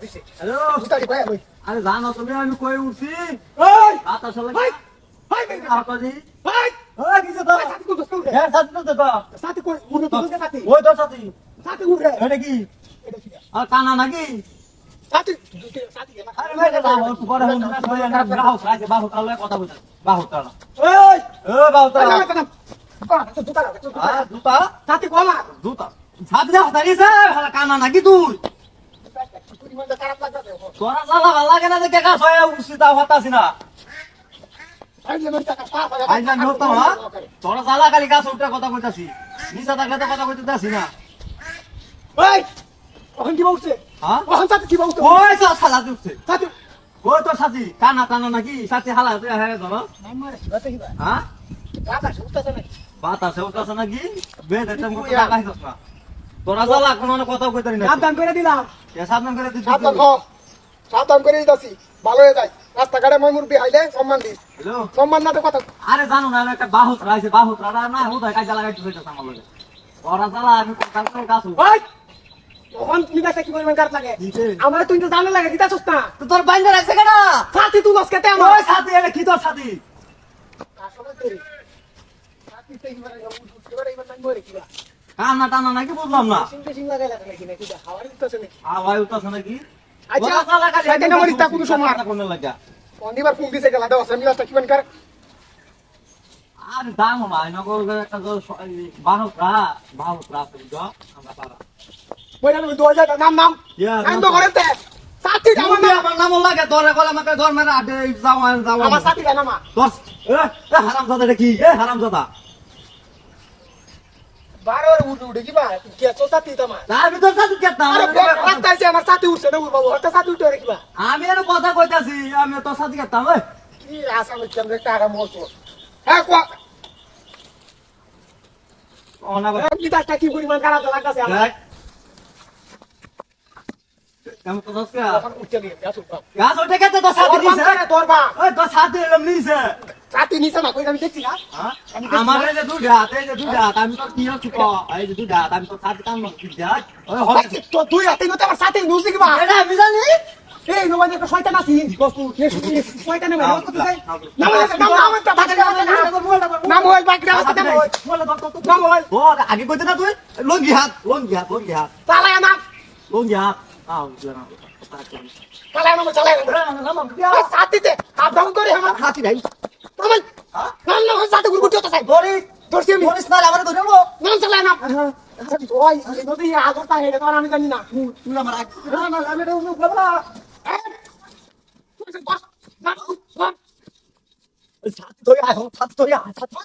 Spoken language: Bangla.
দিছে হ্যালো জুতাটি কই লই আরে জানো তুমি আমি কই উঠছি ওই বাতাস চলে ভাই ভাই ভাই আকাজি ভাই ওই কিছু তো সাথী কোন দোস্ত হ্যাঁ সাথে তো তো সাথী কই উড়ে তো সাথী ওই তো সাথে সাথী উড়ে এটা কি এটা কি আর কানা নাকি সাথী সাথী আরে ভাই এটা বাহু পরে হল না সরে না বাহু খাইছে বাহু তালে কথা বলছ বাহু তালা ওই ও বাহু তালা জুতা জুতা সাথী কমা জুতা সাথে হাতারিছে শালা কানা নাকি তুই পরিমাণটা খারাপ লাগবে তোরা শালা ভালো লাগে না যে কে কাজ হয় উচিত হতাছি না আইলে মন টাকা পা আই না নতো হ্যাঁ তোরা শালা খালি গাছ উল্টা কথা কইতাছি নিচা থাকলে তো কথা কইতাছি না ওই ওখান কি বলছে হ্যাঁ ওখান সাথে কি বলছে ওই শালা দিচ্ছে সাথী ওই তো সাথী কানা টানা নাকি সাথী হালা তুই হ্যাঁ ধরো আমার সাথে কি হ্যাঁ দাদা শুনতেছ না বাতাসে উঠতাছে নাকি বেদ একদম কথা লাগাইছস না তোরা শালা কোনো কথা কইতারি না সাবধান করে দিলাম এ সাবধান করে দিছিস সাবধান হ সাবধান করে দিতাছি ভালো হয়ে যায় রাস্তাঘাটে মই মুরবি আইলে সম্মান দিস হ্যালো সম্মান না তো কথা আরে জানো না একটা বাহুত রাইছে বাহুত রাডা না হুদায় কাজে লাগাইতে হইতাছে আমার লগে ওরা শালা আমি কথা কই গাছ ওই ওখান তুমি কাছে কি পরিমাণ খারাপ লাগে দিছে আমার তুই তো জানে লাগে দিতাছস না তো তোর বাইন্দা রাখছে কেডা সাথী তুই লসকেতে আমার ওই সাথী এটা কি তোর সাথী আসলে তোর সাথী তুই মানে উঠে এবার নাই মরে কিবা কানা টানা নাকি বুঝলাম না সিং লাগাই লাগে নাকি নাকি হাওয়ার দিতেছে নাকি আওয়াজ উঠতাছে নাকি আচ্ছা ওরা শালা খালি সাইডে নামরিস তা কোনো সময় কোন লাগা অনিবার ফোন দিছে গেলা দাও আমি রাস্তা কিমান কার আর দাম না নগর একটা বাহুত রা বুঝছো আমরা পারা বইরা আমি 2000 নাম নাম নাম তো করেন তে সাথী আমার নাম আমার নাম লাগে তোরে কলে আমাকে ধর মেরে আডে যাও আমার সাথী নাম মা দশ হারামজাদা এটা কি হারামজাদা বারবার উঠে কিবা কে তো সাথী তোমা তার ভিতর সাথে কেতাম আরে রাস্তা আছে আমার সাথী উঠছে না বাবু হঠাৎ সাথী উঠে কিবা আমি এর কথা কইতাছি আমি তোর সাথে কেতাম ওই কি আশা হচ্ছে আমরা টাকা মোছো হ্যাঁ কোয়া অনা আমি তারটা কি পরিমাণ খারাপ লাগতাছে আমার দেখ কেমন তো দশকা এখন উঠে দিয়ে আসো গাছ ওঠে গেছে তোর সাথে নিছে তোর বা ওই তোর সাথে এরম নিছে সাথী নিছে না কই আমি দেখছি না আমার এই যে দুই হাত এই যে দুই হাত আমি তোর কি হচ্ছি ক এই যে দুই হাত আমি তোর সাথে কাম করছি দেখ ওই হবে তো তুই হাতে নতে আমার সাথে নুসি কিবা এটা আমি জানি এই নবাই একটা শয়তান আছি বস্তু শয়তানে ভাই কত চাই নাম তা বাকি নাম হল বাকি রাস্তা নাম হল নাম হল ও আগে কইতে না তুই লঙ্গি হাত চালায় না লঙ্গি হাত আও জানা চালায় না চালায় না সাথীতে হাত ডাউন করে আমার হাতি ভাই নাম নাম না সাথে গুরগুটি হতে চাই ধরি ধরছি আমি ধরিস না আমার ধরবো নাম চালায় না ওই নদী আগরটা হেডে তো আমি জানি না তুই আমার আগে না আমি এটা বলবো ছাত্র ধরে আয় ছাত্র ধরে আয় ছাত্র